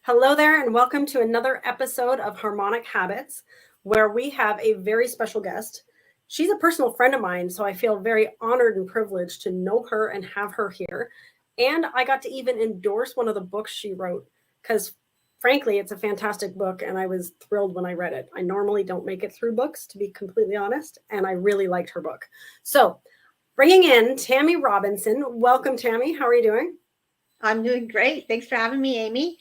Hello there, and welcome to another episode of Harmonic Habits, where we have a very special guest. She's a personal friend of mine, so I feel very honored and privileged to know her and have her here. And I got to even endorse one of the books she wrote because, frankly, it's a fantastic book, and I was thrilled when I read it. I normally don't make it through books, to be completely honest, and I really liked her book. So, bringing in Tammy Robinson. Welcome, Tammy. How are you doing? I'm doing great. Thanks for having me, Amy.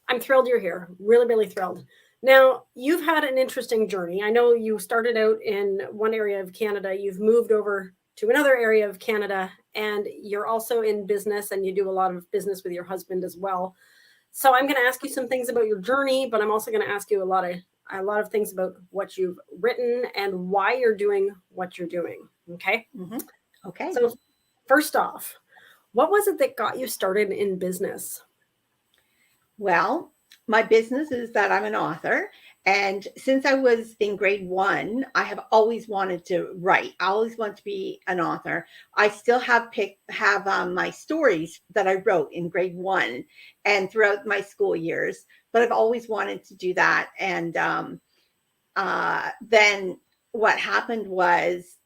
I'm thrilled you're here. Really, really thrilled. Now, you've had an interesting journey. I know you started out in one area of Canada, you've moved over to another area of Canada, and you're also in business and you do a lot of business with your husband as well. So I'm going to ask you some things about your journey, but I'm also going to ask you a lot of things about what you've written and why you're doing what you're doing. Okay? hmm Okay. So first off, what was it that got you started in business? Well, my business is that I'm an author. And since I was in grade one, I have always wanted to write. I always want to be an author. I still have my stories that I wrote in grade one and throughout my school years, but I've always wanted to do that. And then what happened was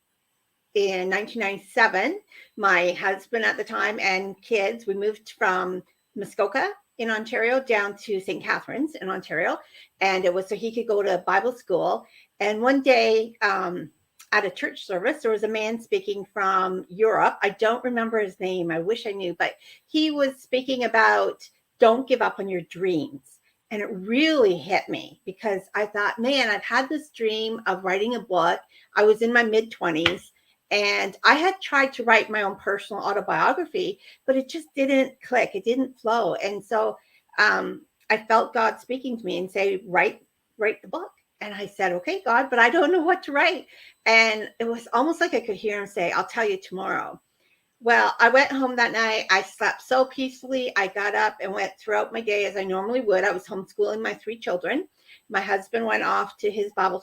in 1997, my husband at the time and kids, we moved from Muskoka in Ontario down to St. Catharines in Ontario. And it was so he could go to Bible school. And one day at a church service, there was a man speaking from Europe. I don't remember his name. I wish I knew, but he was speaking about don't give up on your dreams. And it really hit me because I thought, man, I've had this dream of writing a book. I was in my mid 20s and I had tried to write my own personal autobiography, but it just didn't click. It didn't flow. And so I felt God speaking to me and say, write the book. And I said, okay, God, but I don't know what to write. And it was almost like I could hear him say, I'll tell you tomorrow. Well, I went home that night. I slept so peacefully. I got up and went throughout my day as I normally would. I was homeschooling my three children. My husband went off to his Bible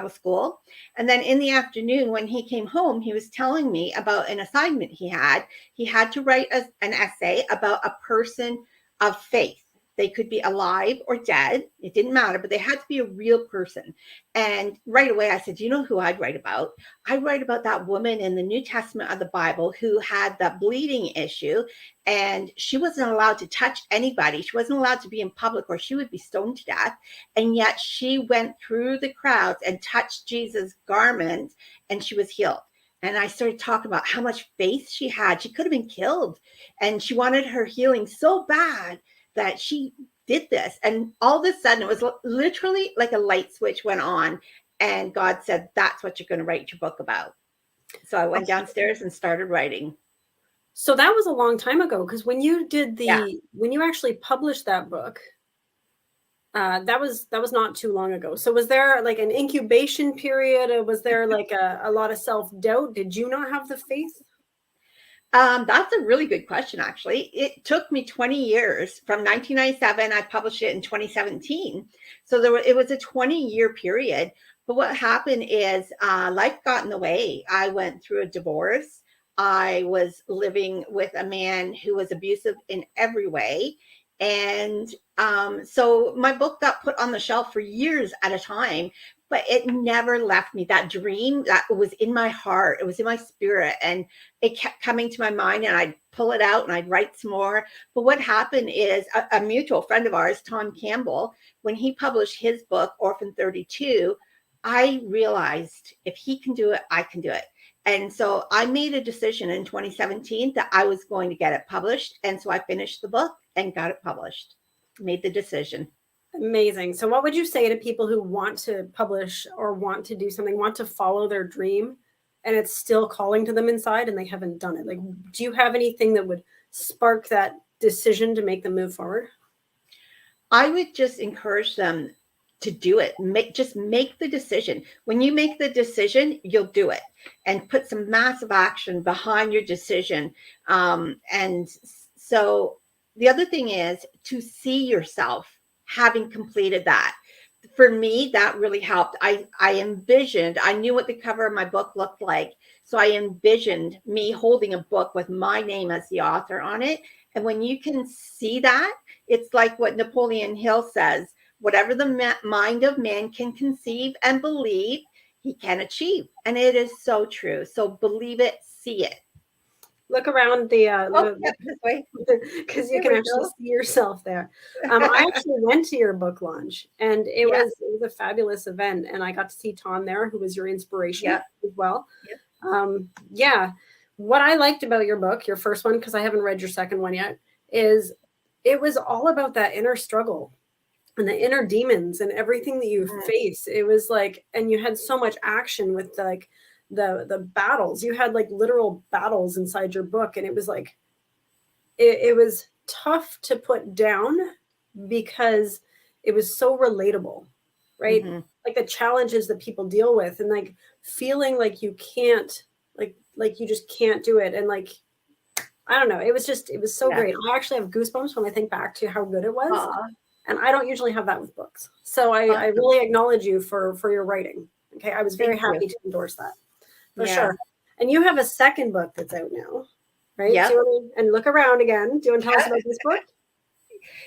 school. And then in the afternoon, when he came home, he was telling me about an assignment he had. He had to write an essay about a person of faith. They could be alive or dead. It didn't matter, but they had to be a real person. And right away, I said, do you know who I'd write about? I write about that woman in the New Testament of the Bible who had that bleeding issue, and she wasn't allowed to touch anybody. She wasn't allowed to be in public or she would be stoned to death. And yet she went through the crowds and touched Jesus' garment and she was healed. And I started talking about how much faith she had. She could have been killed. And she wanted her healing so bad that she did this. And all of a sudden, it was literally like a light switch went on. And God said, that's what you're going to write your book about. So I went downstairs and started writing. So that was a long time ago because Yeah. when you actually published that book, that was not too long ago. So was there like an incubation period? Or was there like a lot of self-doubt? Did you not have the faith? That's a really good question, actually. It took me 20 years from 1997. I published it in 2017. So it was a 20-year period. But what happened is life got in the way. I went through a divorce. I was living with a man who was abusive in every way. And so my book got put on the shelf for years at a time, but it never left me. That dream that was in my heart, it was in my spirit, and it kept coming to my mind, and I'd pull it out and I'd write some more. But what happened is a mutual friend of ours, Tom Campbell, when he published his book, Orphan 32, I realized if he can do it, I can do it. And so I made a decision in 2017 that I was going to get it published. And so I finished the book and got it published, made the decision. Amazing. So what would you say to people who want to publish or want to do something, want to follow their dream, and it's still calling to them inside and they haven't done it? Like, do you have anything that would spark that decision to make them move forward? I would just encourage them to do it. Just make the decision. When you make the decision, you'll do it, and put some massive action behind your decision. And so the other thing is to see yourself having completed that. For me, that really helped. I envisioned, I knew what the cover of my book looked like. So I envisioned me holding a book with my name as the author on it. And when you can see that, it's like what Napoleon Hill says, whatever the mind of man can conceive and believe, he can achieve. And it is so true. So believe it, see it. Look around the Oh, yeah, this way. because you There can we actually go. see yourself there. I actually went to your book launch, and it Yeah. was a fabulous event, and I got to see Tom there, who was your inspiration Yeah. as well. Yeah. Yeah, what I liked about your book, your first one, because I haven't read your second one yet, is it was all about that inner struggle and the inner demons and everything that you face. It was like, and you had so much action with like the battles. You had like literal battles inside your book, and it was like it was tough to put down because it was so relatable, right? Like the challenges that people deal with, and like feeling like you can't, like you just can't do it, and like I don't know, it was so great. I actually have goosebumps when I think back to how good it was. Aw. And I don't usually have that with books. So I Awesome. really acknowledge you for your writing. Okay. I was very Thank you. happy to endorse that for Yeah. sure. And you have a second book that's out now, right? Yep. Do you want to, and look around again. Do you want to tell us about this book?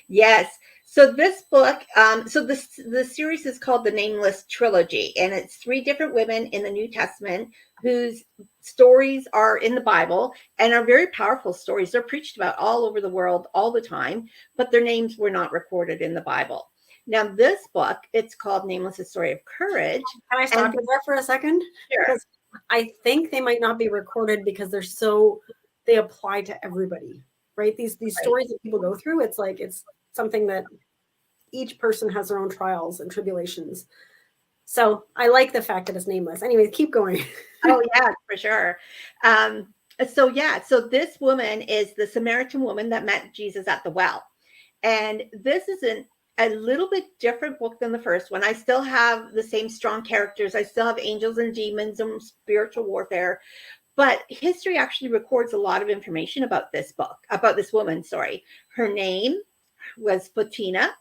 Yes. So this book, so the series is called the Nameless Trilogy, and it's 3 different women in the New Testament whose stories are in the Bible and are very powerful stories. They're preached about all over the world all the time, but their names were not recorded in the Bible. Now, this book, it's called Nameless: A Story of Courage. Can I stop you there for a second? Sure. Because I think they might not be recorded because they apply to everybody, right? These stories that people go through, it's like it's something that each person has their own trials and tribulations. So I like the fact that it's nameless. Anyway, keep going. Oh yeah, for sure. So this woman is the Samaritan woman that met Jesus at the well. And this is a little bit different book than the first one. I still have the same strong characters. I still have angels and demons and spiritual warfare. But history actually records a lot of information about this woman, sorry. Her name was Fatina,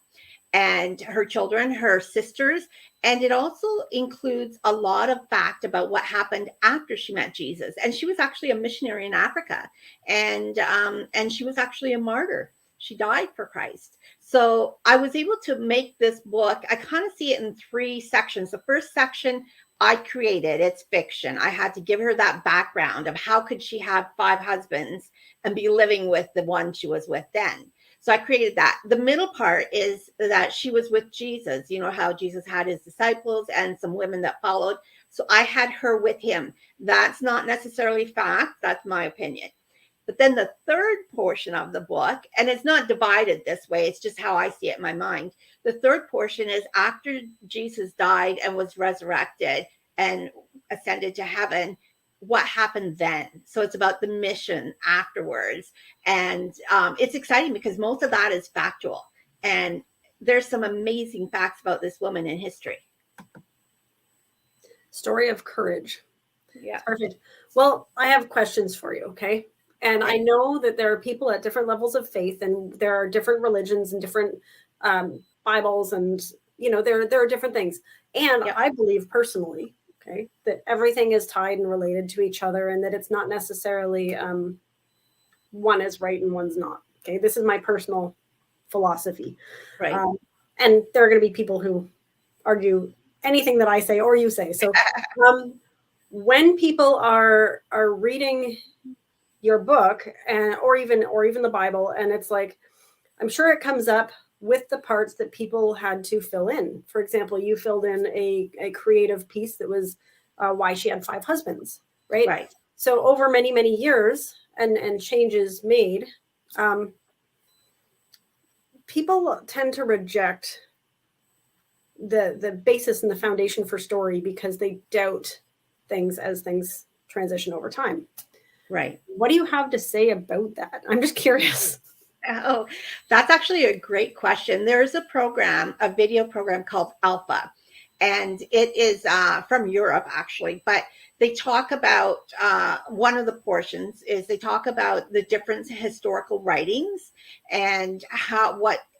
and her children, her sisters. And it also includes a lot of fact about what happened after she met Jesus. And she was actually a missionary in Africa, and she was actually a martyr. She died for Christ. So I was able to make this book. I kind of see it in 3 sections. The first section I created, it's fiction. I had to give her that background of how could she have 5 husbands and be living with the one she was with then. So I created that. The middle part is that she was with Jesus. You know how Jesus had his disciples and some women that followed. So I had her with him. That's not necessarily fact. That's my opinion. But then the third portion of the book, and it's not divided this way, it's just how I see it in my mind. The third portion is after Jesus died and was resurrected and ascended to heaven, what happened then. So it's about the mission afterwards. And it's exciting because most of that is factual. And there's some amazing facts about this woman in history. Story of courage. Yeah. Perfect. Well, I have questions for you, okay? And I know that there are people at different levels of faith, and there are different religions and different Bibles, and there are different things. And I believe personally, okay, that everything is tied and related to each other, and that it's not necessarily one is right and one's not. Okay, this is my personal philosophy. Right. And there are going to be people who argue anything that I say or you say. So when people are reading your book or even the Bible, and it's like, I'm sure it comes up with the parts that people had to fill in. For example, you filled in a creative piece that was why she had 5 husbands, right? Right. So over many, many years and changes made, people tend to reject the basis and the foundation for story because they doubt things as things transition over time. Right. What do you have to say about that? I'm just curious. Oh, that's actually a great question. There's a video program called Alpha, and it is from Europe actually, but they talk about one of the portions is they talk about the different historical writings and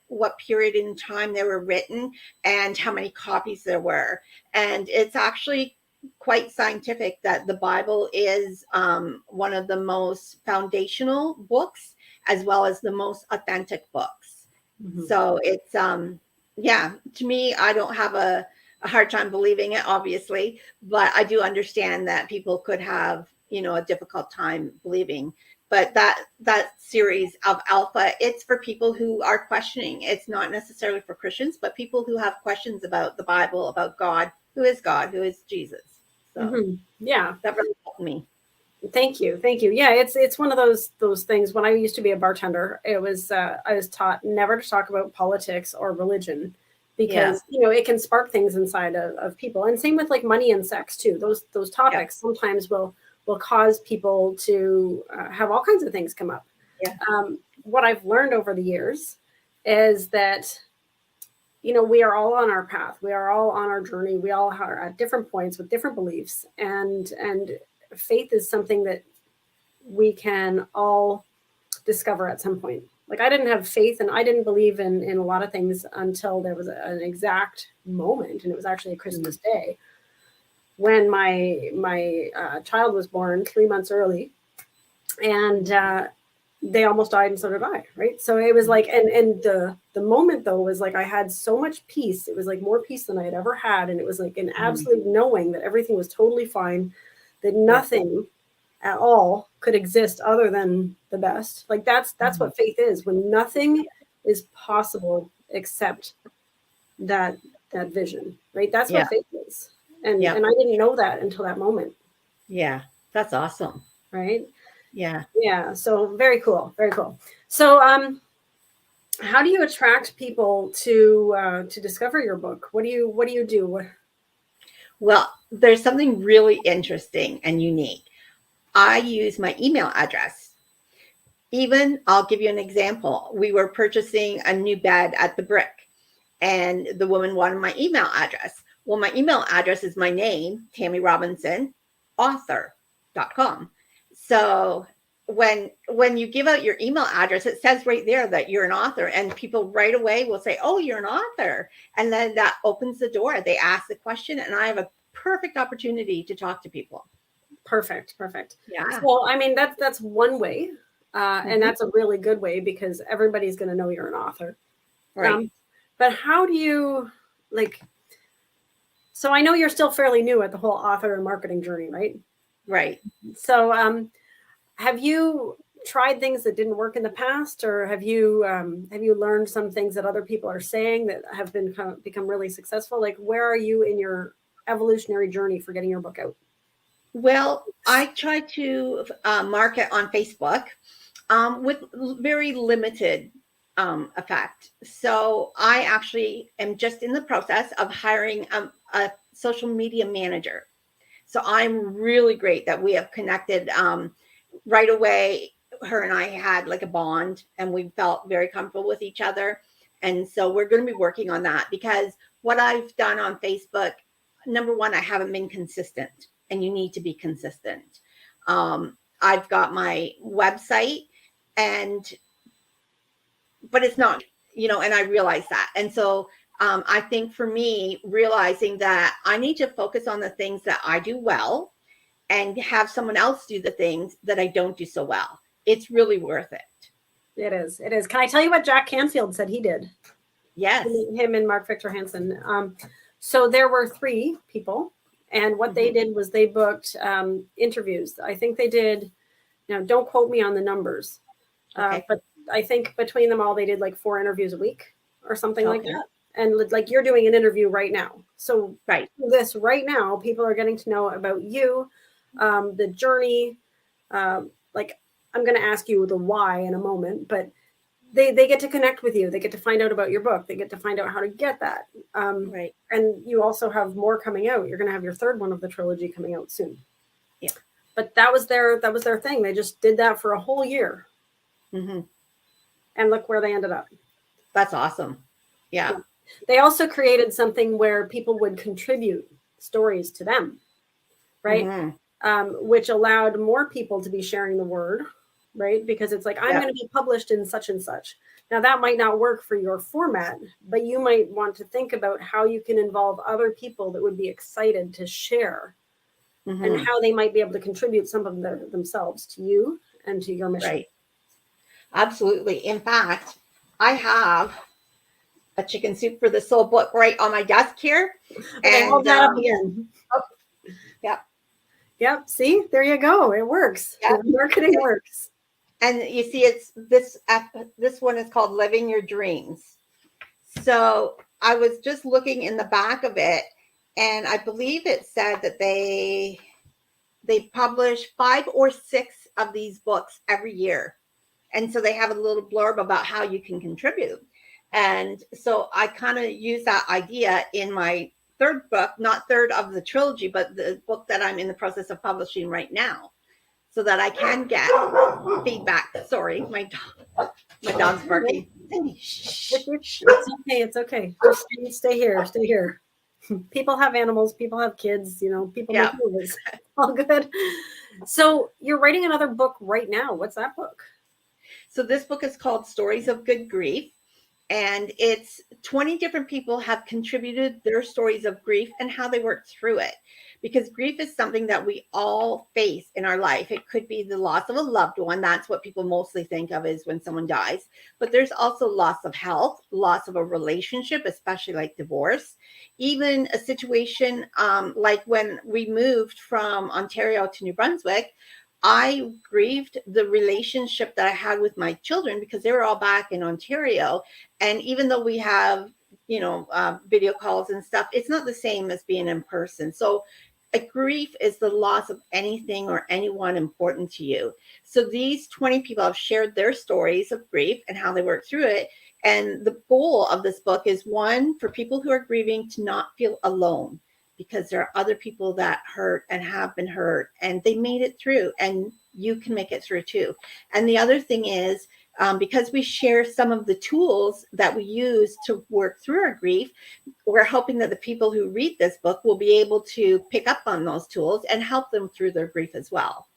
what period in time they were written and how many copies there were. And it's actually quite scientific that the Bible is one of the most foundational books as well as the most authentic books. Mm-hmm. So it's, yeah, to me, I don't have a hard time believing it, obviously, but I do understand that people could have, a difficult time believing. But that series of Alpha, it's for people who are questioning. It's not necessarily for Christians, but people who have questions about the Bible, about God, who is Jesus. So yeah, that really helped me. Thank you. Yeah, it's one of those things. When I used to be a bartender, it was I was taught never to talk about politics or religion because it can spark things inside of people. And same with like money and sex too. Those topics sometimes will cause people to have all kinds of things come up. Yeah. What I've learned over the years is that we are all on our path. We are all on our journey. We all are at different points with different beliefs, and faith is something that we can all discover at some point. Like I didn't have faith and I didn't believe in a lot of things until there was an exact moment, and it was actually a Christmas day when my child was born 3 months early, and they almost died, and so did I, right? So it was like, and the moment though was like I had so much peace. It was like more peace than I had ever had, and it was like an absolute knowing that everything was totally fine, that nothing at all could exist other than the best. Like that's what faith is, when nothing is possible except that vision, right? That's what faith is. And I didn't know that until that moment. Yeah, that's awesome. Right? Yeah. Yeah. So very cool. Very cool. So how do you attract people to discover your book? What do you do? Well, there's something really interesting and unique. I use my email address. Even, I'll give you an example. We were purchasing a new bed at the Brick, and the woman wanted my email address. Well, my email address is my name, Tammy Robinson, author.com. So when you give out your email address, it says right there that you're an author, and people right away will say, oh, you're an author. And then that opens the door. They ask the question, and I have a perfect opportunity to talk to people. Perfect. Yeah. So, I mean, that's one way. And that's a really good way because everybody's going to know you're an author. Right. But how do you so I know you're still fairly new at the whole author and marketing journey, right? Right. So, have you tried things that didn't work in the past, or have you learned some things that other people are saying that have become really successful? Like, where are you in your evolutionary journey for getting your book out? Well, I try to market on Facebook with very limited effect. So I actually am just in the process of hiring a social media manager. So I'm really great that we have connected right away. Her and I had like a bond, and we felt very comfortable with each other. And so we're going to be working on that, because what I've done on Facebook, number one, I haven't been consistent, and you need to be consistent. I've got my website, but it's not, and I realize that. And so I think for me, realizing that I need to focus on the things that I do well and have someone else do the things that I don't do so well. It's really worth it. It is. Can I tell you what Jack Canfield said he did? Yes. Him and Mark Victor Hansen. So there were 3 people, and what they did was they booked interviews. I think they did, now don't quote me on the numbers, but I think between them all, they did like 4 interviews a week or something like that. And like you're doing an interview right now. So this right now, people are getting to know about you, the journey. Like I'm going to ask you the why in a moment, but they get to connect with you. They get to find out about your book. They get to find out how to get that. And you also have more coming out. You're going to have your 3rd one of the trilogy coming out soon. Yeah. But that was their thing. They just did that for a whole year. And look where they ended up. That's awesome. Yeah. They also created something where people would contribute stories to them, right? Which allowed more people to be sharing the word, right? Because it's like, I'm going to be published in such and such. Now, that might not work for your format, but you might want to think about how you can involve other people that would be excited to share and how they might be able to contribute some of themselves to you and to your mission. Right. Absolutely. In fact, I have a Chicken Soup for the Soul book right on my desk here. Okay, hold that up again. Yep. Yep. See, there you go. It works. Yep. Marketing works. And you see, it's this one is called Living Your Dreams. So I was just looking in the back of it, and I believe it said that they publish 5 or 6 of these books every year. And so they have a little blurb about how you can contribute. And so I kind of use that idea in my third book, not third of the trilogy, but the book that I'm in the process of publishing right now, so that I can get feedback. Sorry, my dog's barking. It's okay. Just stay here. People have animals, people have kids, people make movies. All good. So you're writing another book right now. What's that book? So this book is called Stories of Good Grief. And it's 20 different people have contributed their stories of grief and how they worked through it. Because grief is something that we all face in our life. It could be the loss of a loved one. That's what people mostly think of is when someone dies. But there's also loss of health, loss of a relationship, especially like divorce. Even a situation like when we moved from Ontario to New Brunswick, I grieved the relationship that I had with my children because they were all back in Ontario. And even though we have, video calls and stuff, it's not the same as being in person. So a grief is the loss of anything or anyone important to you. So these 20 people have shared their stories of grief and how they worked through it. And the goal of this book is, one, for people who are grieving to not feel alone, because there are other people that hurt and have been hurt and they made it through, and you can make it through too. And the other thing is, because we share some of the tools that we use to work through our grief, we're hoping that the people who read this book will be able to pick up on those tools and help them through their grief as well.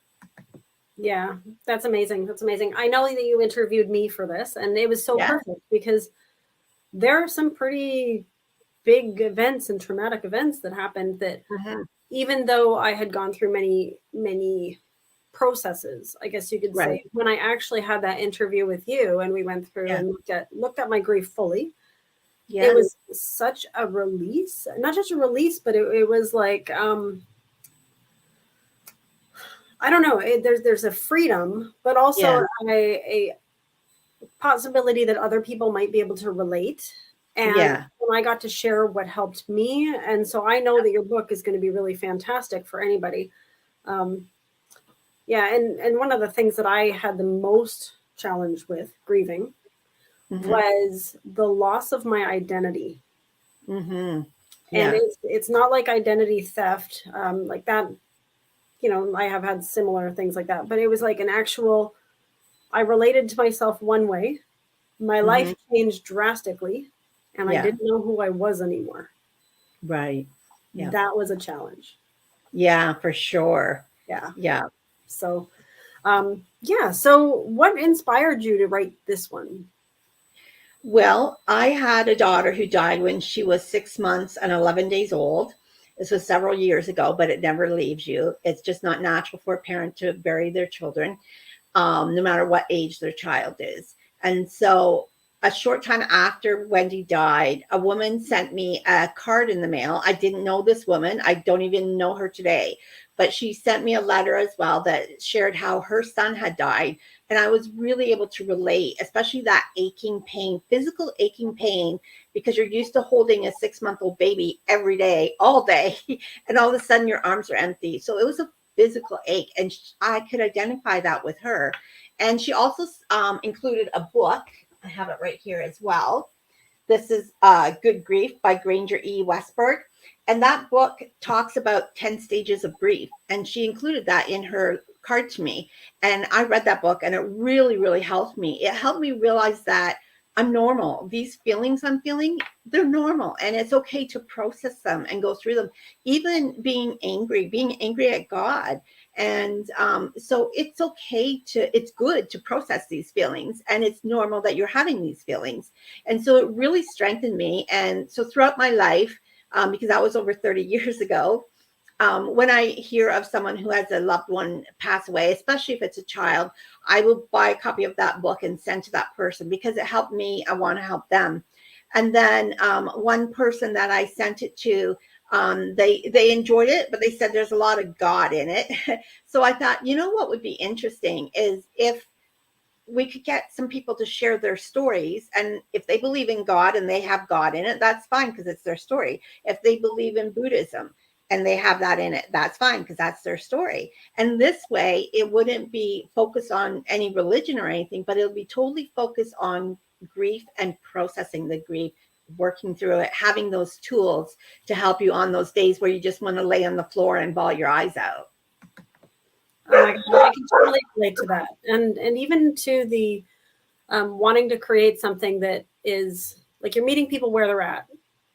Yeah, that's amazing. That's amazing. I know that you interviewed me for this, and it was so perfect because there are some pretty big events and traumatic events that happened that even though I had gone through many processes, I guess you could say, when I actually had that interview with you and we went through and looked at my grief fully, it was such a release, not just a release, but it was like, I don't know, there's a freedom, but also a possibility that other people might be able to relate. And when I got to share what helped me. And so I know that your book is going to be really fantastic for anybody. And one of the things that I had the most challenge with grieving was the loss of my identity. And it's not like identity theft, like that, I have had similar things like that, but it was like an actual, I related to myself one way. My life changed drastically. And I didn't know who I was anymore. Right. Yeah. That was a challenge. Yeah, for sure. Yeah. So, So what inspired you to write this one? Well, I had a daughter who died when she was 6 months and 11 days old. This was several years ago, but it never leaves you. It's just not natural for a parent to bury their children, no matter what age their child is. And so a short time after Wendy died, a woman sent me a card in the mail. I didn't know this woman. I don't even know her today. But she sent me a letter as well that shared how her son had died. And I was really able to relate, especially that aching pain, physical aching pain, because you're used to holding a 6-month-old baby every day, all day. And all of a sudden your arms are empty. So it was a physical ache. And I could identify that with her. And she also included a book. I have it right here as well. This is Good Grief by Granger E. Westberg. And that book talks about 10 stages of grief. And she included that in her card to me. And I read that book and it really, really helped me. It helped me realize that I'm normal. These feelings I'm feeling, they're normal. And it's okay to process them and go through them. Even being angry at God. And so it's okay it's good to process these feelings, and it's normal that you're having these feelings. And so it really strengthened me. And so throughout my life, because that was over 30 years ago, when I hear of someone who has a loved one pass away, especially if it's a child, I will buy a copy of that book and send to that person because it helped me. I want to help them. And then one person that I sent it to, they enjoyed it, but they said there's a lot of God in it. So I thought, what would be interesting is if we could get some people to share their stories. And if they believe in God and they have God in it, that's fine because it's their story. If they believe in Buddhism and they have that in it, that's fine because that's their story. And this way, it wouldn't be focused on any religion or anything, but it'll be totally focused on grief and processing the grief, working through it, having those tools to help you on those days where you just want to lay on the floor and bawl your eyes out. Oh my God, I can totally relate to that. And even to the wanting to create something that is like you're meeting people where they're at,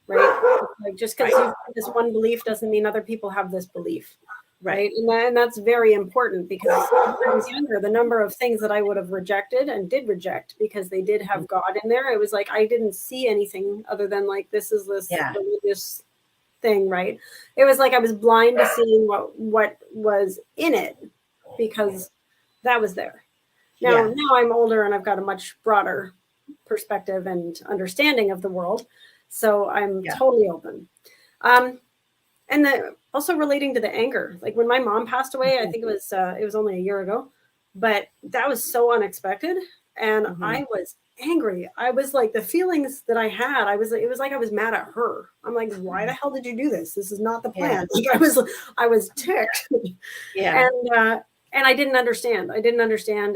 right? Like just because you have this one belief doesn't mean other people have this belief, right? And that's very important because when I was younger, the number of things that I would have rejected and did reject because they did have God in there, it was like I didn't see anything other than like this is this religious thing, right? It was like I was blind to seeing what was in it because that was there. Now I'm older and I've got a much broader perspective and understanding of the world. So I'm totally open. And also relating to the anger, like when my mom passed away, I think it was only a year ago, but that was so unexpected. And I was angry. I was like, the feelings that I had, it was like I was mad at her. I'm like, why the hell did you do this? This is not the plan. Like I was ticked. And I didn't understand.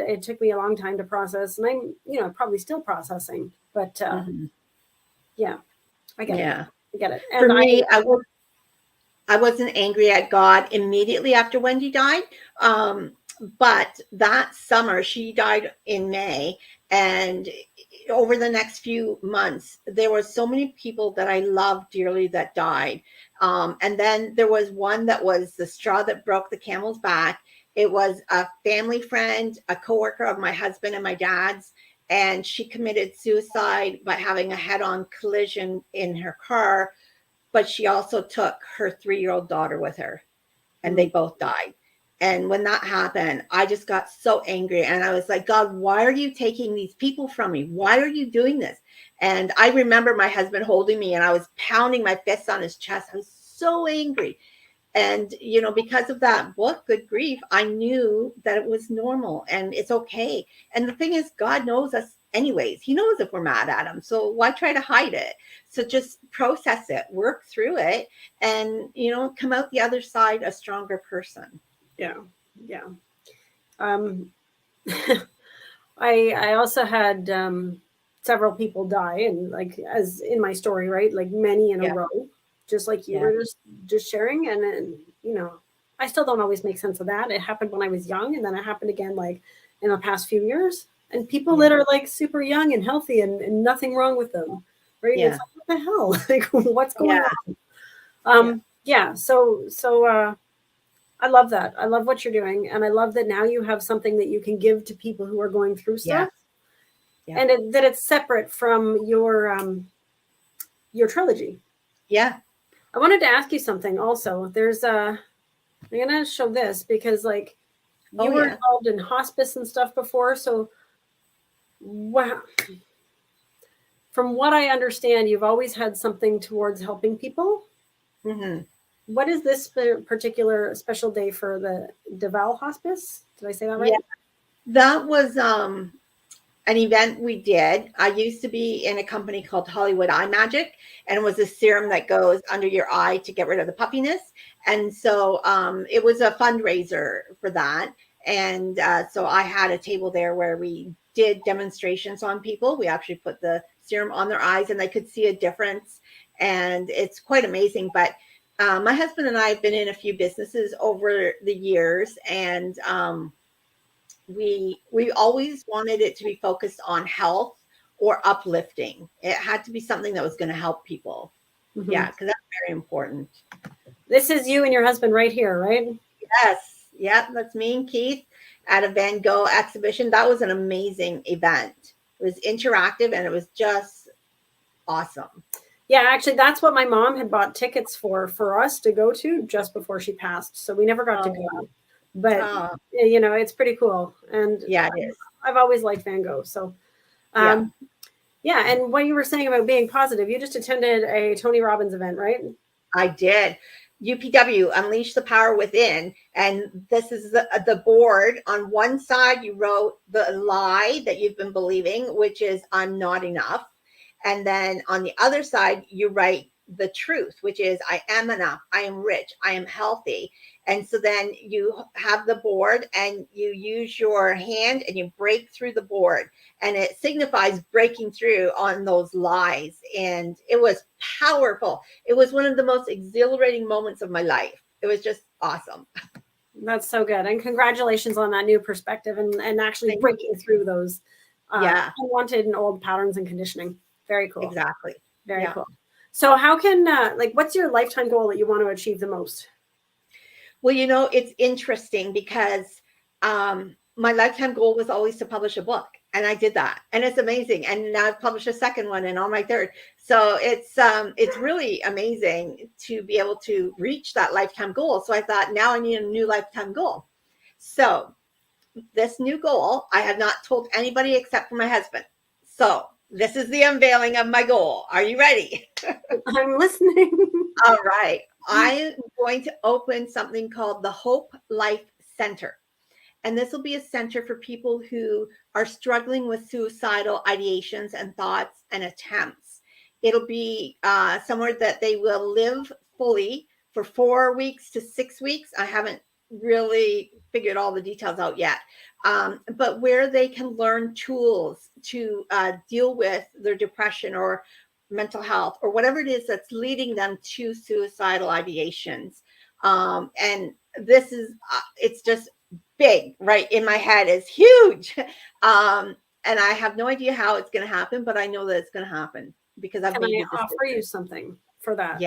It took me a long time to process, and I'm, probably still processing. But I get it. I get it. And for me, I wasn't angry at God immediately after Wendy died. But that summer, she died in May, and over the next few months, there were so many people that I loved dearly that died. And then there was one that was the straw that broke the camel's back. It was a family friend, a coworker of my husband and my dad's, and she committed suicide by having a head-on collision in her car. But she also took her 3-year-old daughter with her, and they both died. And when that happened, I just got so angry. And I was like, God, why are you taking these people from me? Why are you doing this? And I remember my husband holding me and I was pounding my fists on his chest. I was so angry. And, because of that book, Good Grief, I knew that it was normal and it's okay. And the thing is, God knows us anyways. He knows if we're mad at him. So why try to hide it? So just process it, work through it, and, come out the other side a stronger person. Yeah. I also had several people die, and like as in my story, right? Like many in a row, just like you were just sharing. And I still don't always make sense of that. It happened when I was young, and then it happened again like in the past few years. And people that are like super young and healthy and nothing wrong with them, right? It's like, what the hell? Like, what's going on? So I love that. I love what you're doing. And I love that now you have something that you can give to people who are going through stuff. And that it's separate from your trilogy. Yeah. I wanted to ask you something also. There's I'm going to show this because like you were involved in hospice and stuff before. So from what I understand, you've always had something towards helping people. What is this particular special day for the Deval Hospice? Did I say that right? Yeah, that was an event we did. I used to be in a company called Hollywood Eye Magic, and it was a serum that goes under your eye to get rid of the puffiness. And so it was a fundraiser for that. And so I had a table there where we did demonstrations on people. We actually put the serum on their eyes and they could see a difference. And it's quite amazing. But my husband and I have been in a few businesses over the years, and we always wanted it to be focused on health or uplifting. It had to be something that was going to help people. Yeah, because that's very important. This is you and your husband right here, right? Yes. Yeah, that's me and Keith at a Van Gogh exhibition. That was an amazing event. It was interactive and it was just awesome. Yeah, actually, that's what my mom had bought tickets for us to go to just before she passed. So we never got to Oh, go. But, oh, it's pretty cool. And yeah, it is. I've always liked Van Gogh. So, Yeah, um, yeah. And what you were saying about being positive, you just attended a Tony Robbins event, right? I did. UPW, Unleash the Power Within. And this is the board. On one side, you wrote the lie that you've been believing, which is, I'm not enough. And then on the other side, you write the truth, which is, I am enough, I am rich, I am healthy. And so then you have the board and you use your hand and you break through the board, and it signifies breaking through on those lies. And it was powerful. It was one of the most exhilarating moments of my life. It was just awesome. That's so good. And congratulations on that new perspective and actually breaking through those unwanted and old patterns and conditioning. Very cool. Exactly. Very cool. So how can, what's your lifetime goal that you want to achieve the most? Well, it's interesting because my lifetime goal was always to publish a book, and I did that, and it's amazing. And now I've published a second one and on my third. So it's really amazing to be able to reach that lifetime goal. So I thought, now I need a new lifetime goal. So this new goal, I have not told anybody except for my husband. So this is the unveiling of my goal. Are you ready? I'm listening. All right. I'm going to open something called the Hope Life Center. And this will be a center for people who are struggling with suicidal ideations and thoughts and attempts. It'll be somewhere that they will live fully for 4 weeks to 6 weeks. I haven't really figured all the details out yet, but where they can learn tools to deal with their depression or mental health or whatever it is that's leading them to suicidal ideations. And this is, it's just big, right? In my head is huge. And I have no idea how it's going to happen, but I know that it's going to happen because I've made Can I offer you something for that?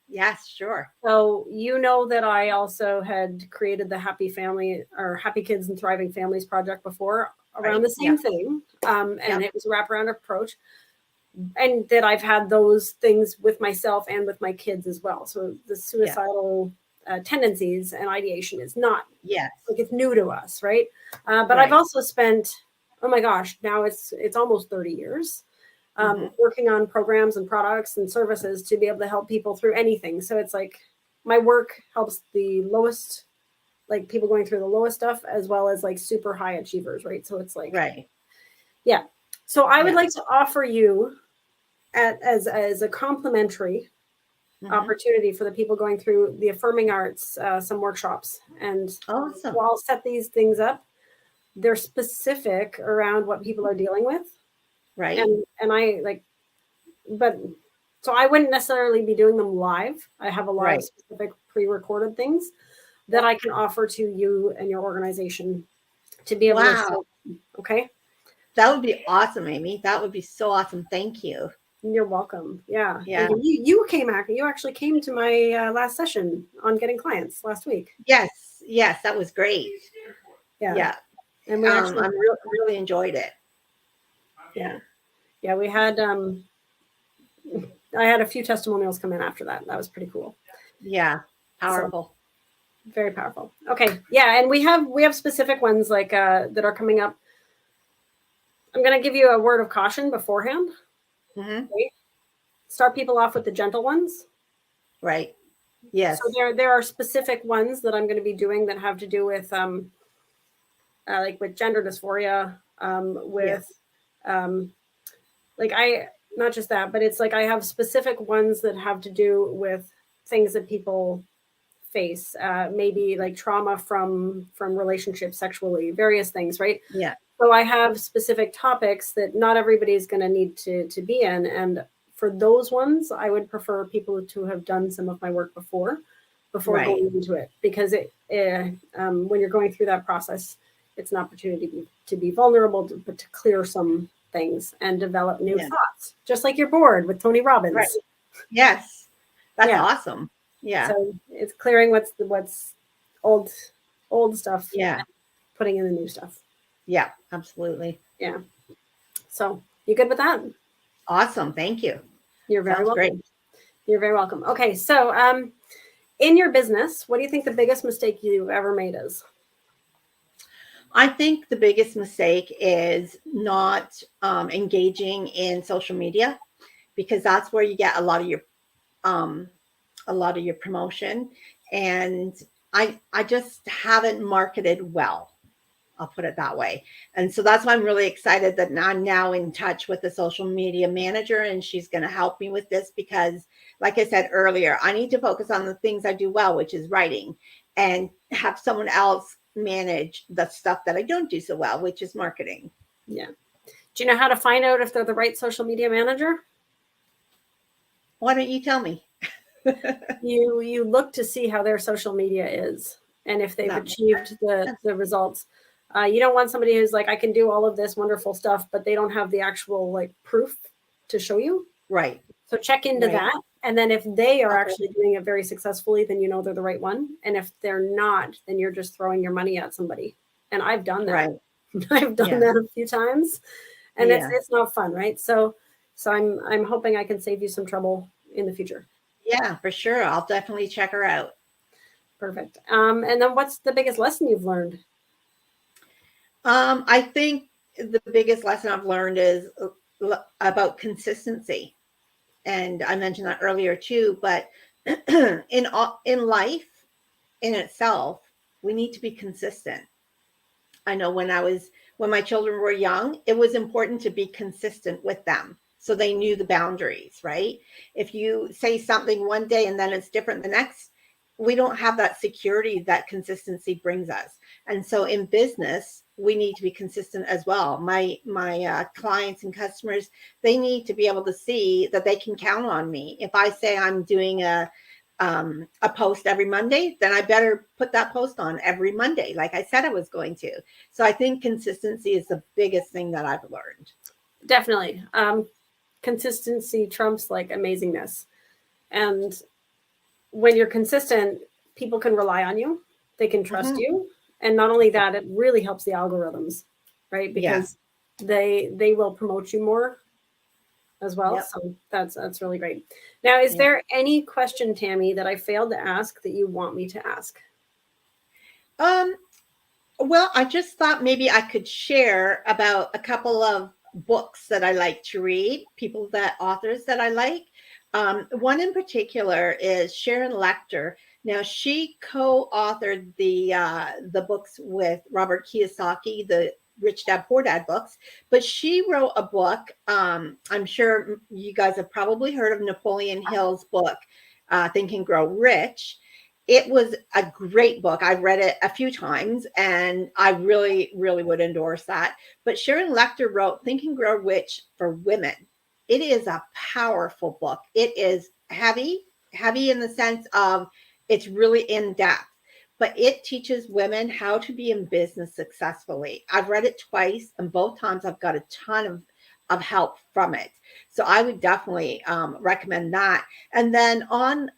Yes, sure. So you know that I also had created the Happy Family or Happy Kids and Thriving Families project before around the same thing. And it was a wraparound approach. And that I've had those things with myself and with my kids as well. So the suicidal tendencies and ideation is not like it's new to us, right? But I've also spent, oh my gosh, now it's almost 30 years working on programs and products and services to be able to help people through anything. So it's like my work helps the lowest, like people going through the lowest stuff, as well as like super high achievers, right? So it's like, yeah. So I would like to offer you as a complimentary opportunity for the people going through the Affirming Arts, some workshops. And so I'll set these things up. They're specific around what people are dealing with. Right. And I but so I wouldn't necessarily be doing them live. I have a lot of specific pre-recorded things that I can offer to you and your organization to be able to. Okay. That would be awesome, Amy. That would be so awesome. Thank you. You're welcome. Yeah. You actually came to my last session on getting clients last week. Yes, that was great. Yeah. And we actually I really enjoyed it. Yeah, we had I had a few testimonials come in after that. That was pretty cool. Yeah, powerful. So, very powerful. Okay. Yeah, and we have specific ones like that are coming up. I'm going to give you a word of caution beforehand. Right? Start people off with the gentle ones. Right. Yes. So there are specific ones that I'm going to be doing that have to do with like with gender dysphoria, with like not just that, but it's like I have specific ones that have to do with things that people face, maybe like trauma from relationships, sexually, various things, right? Yeah. So I have specific topics that not everybody is going to need to be in. And for those ones, I would prefer people to have done some of my work before going into it, because when you're going through that process, it's an opportunity to be vulnerable, but to clear some things and develop new thoughts, just like your board with Tony Robbins. Right. Yes. That's awesome. Yeah. So it's clearing what's old stuff. Yeah. Putting in the new stuff. Yeah, absolutely. Yeah. So you good with that? Awesome. Thank you. You're very Sounds welcome. great. You're very welcome. Okay, so in your business, what do you think the biggest mistake you've ever made is? I think the biggest mistake is not engaging in social media, because that's where you get um, a lot of your promotion. And I just haven't marketed well. I'll put it that way. And so that's why I'm really excited that I'm now in touch with the social media manager, and she's going to help me with this because, like I said earlier, I need to focus on the things I do well, which is writing, and have someone else manage the stuff that I don't do so well, which is marketing. Yeah. Do you know how to find out if they're the right social media manager? Why don't you tell me? You look to see how their social media is and if they've That makes achieved the results. You don't want somebody who's like, I can do all of this wonderful stuff, but they don't have the actual like proof to show you. right. So check into Right. that. And then if they are Okay. actually doing it very successfully, then you know they're the right one. And if they're not, then you're just throwing your money at somebody. And I've done that. Right. I've done Yeah. that a few times, and Yeah. it's not fun, right? So I'm hoping I can save you some trouble in the future. Yeah, for sure. I'll definitely check her out. Perfect. And then what's the biggest lesson you've learned? I think the biggest lesson I've learned is about consistency. And I mentioned that earlier too, but in life in itself, we need to be consistent. I know when my children were young, it was important to be consistent with them so they knew the boundaries, right? If you say something one day and then it's different the next, we don't have that security that consistency brings us. And so in business, we need to be consistent as well. My clients and customers, they need to be able to see that they can count on me. If I say I'm doing a post every Monday, then I better put that post on every Monday, like I said I was going to. So I think consistency is the biggest thing that I've learned. Definitely. Consistency trumps like amazingness. And when you're consistent, people can rely on you. They can trust Mhm. you. And not only that, it really helps the algorithms, right? Yeah. Because they will promote you more as well. Yep. So that's really great. Now, is Yeah. there any question, Tammy, that I failed to ask that you want me to ask? Well, I just thought maybe I could share about a couple of books that I like to read, authors that I like. One in particular is Sharon Lecter. Now, she co-authored the books with Robert Kiyosaki, the Rich Dad Poor Dad books, but she wrote a book. I'm sure you guys have probably heard of Napoleon Hill's book, Think and Grow Rich. It was a great book. I've read it a few times and I really, really would endorse that. But Sharon Lecter wrote Think and Grow Rich for Women. It is a powerful book. It is heavy in the sense of it's really in depth, but it teaches women how to be in business successfully. I've read it twice, and both times I've got a ton of help from it. So I would definitely recommend that. And then on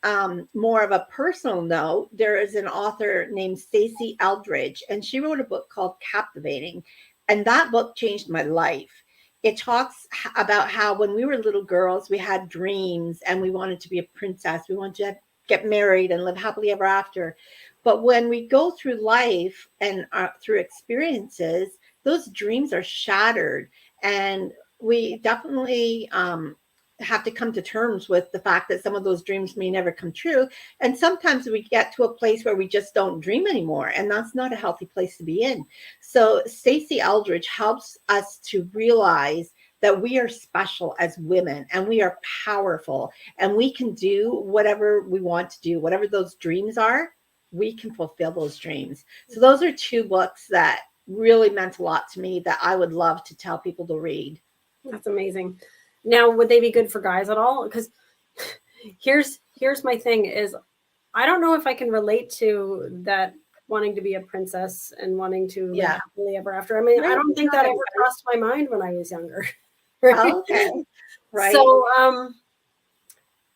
more of a personal note, there is an author named Stacey Eldridge, and she wrote a book called Captivating. And that book changed my life. It talks about how when we were little girls, we had dreams and we wanted to be a princess. We wanted to get married and live happily ever after. But when we go through life and through experiences, those dreams are shattered. And we definitely have to come to terms with the fact that some of those dreams may never come true. And sometimes we get to a place where we just don't dream anymore. And that's not a healthy place to be in. So Stacey Eldridge helps us to realize that we are special as women and we are powerful and we can do whatever we want to do, whatever those dreams are, we can fulfill those dreams. So those are two books that really meant a lot to me that I would love to tell people to read. That's amazing. Now, would they be good for guys at all? Because here's my thing is I don't know if I can relate to that wanting to be a princess and wanting to live happily ever after. I mean, I don't think that ever crossed my mind when I was younger. Right? Okay. Right. So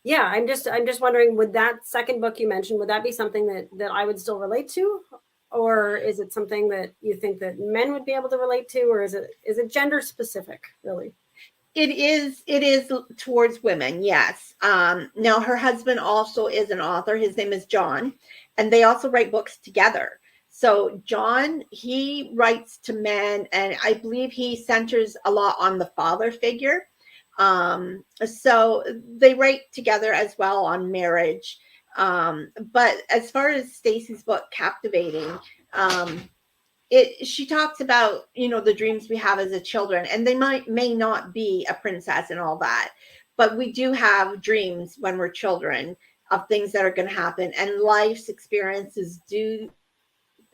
yeah, I'm just wondering, would that second book you mentioned, would that be something that I would still relate to? Or is it something that you think that men would be able to relate to, or is it gender specific, really? It is towards women, yes. Now her husband also is an author. His name is John, and they also write books together. So John, he writes to men, and I believe he centers a lot on the father figure. So they write together as well on marriage. But as far as Stacy's book, Captivating, she talks about, the dreams we have as a children, and they may not be a princess and all that, but we do have dreams when we're children of things that are going to happen, and life's experiences do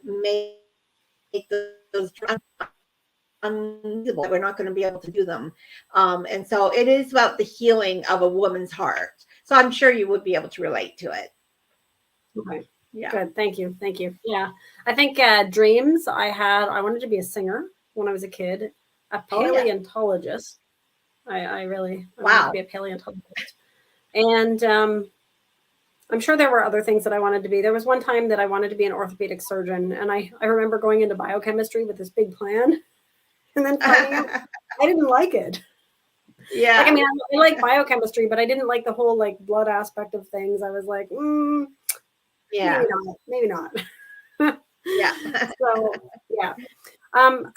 make those dreams unreasonable. We're not going to be able to do them. And so it is about the healing of a woman's heart. So I'm sure you would be able to relate to it. Okay. Yeah. Good. Thank you. Thank you. Yeah. I think dreams I wanted to be a singer when I was a kid, a paleontologist. I wanted to be a paleontologist. And I'm sure there were other things that I wanted to be. There was one time that I wanted to be an orthopedic surgeon. And I remember going into biochemistry with this big plan and then finding out I didn't like it. Yeah. Like, I mean, I like biochemistry, but I didn't like the whole like blood aspect of things. I was like, yeah, maybe not. yeah. So yeah.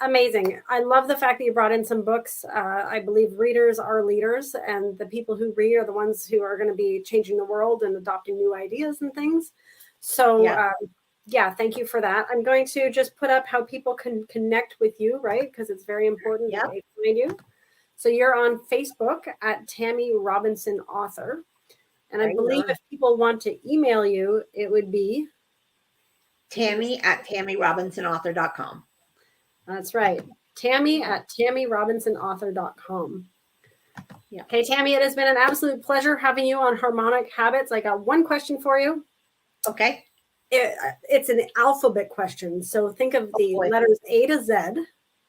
Amazing. I love the fact that you brought in some books. I believe readers are leaders, and the people who read are the ones who are going to be changing the world and adopting new ideas and things. So thank you for that. I'm going to just put up how people can connect with you, right? Because it's very important that they find you. So you're on Facebook at Tammy Robinson Author. And I believe if people want to email you, it would be Tammy at TammyRobinsonAuthor.com. That's right. Tammy at TammyRobinsonAuthor.com. Yeah. Okay, Tammy, it has been an absolute pleasure having you on Harmonic Habits. I got one question for you. Okay. It's an alphabet question. So think of the letters A to Z,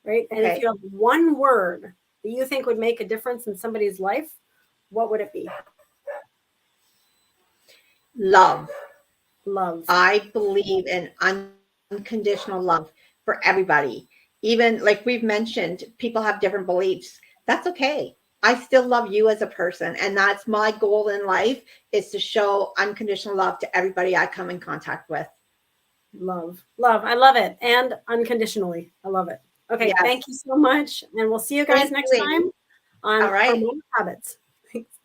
right? And if you have one word that you think would make a difference in somebody's life, what would it be? Love. Love. I believe in unconditional love for everybody. Even like we've mentioned, people have different beliefs. That's okay. I still love you as a person. And that's my goal in life, is to show unconditional love to everybody I come in contact with. Love. I love it. And unconditionally. I love it. Okay. Thank you so much. And we'll see you guys next time on Harmonic Habits.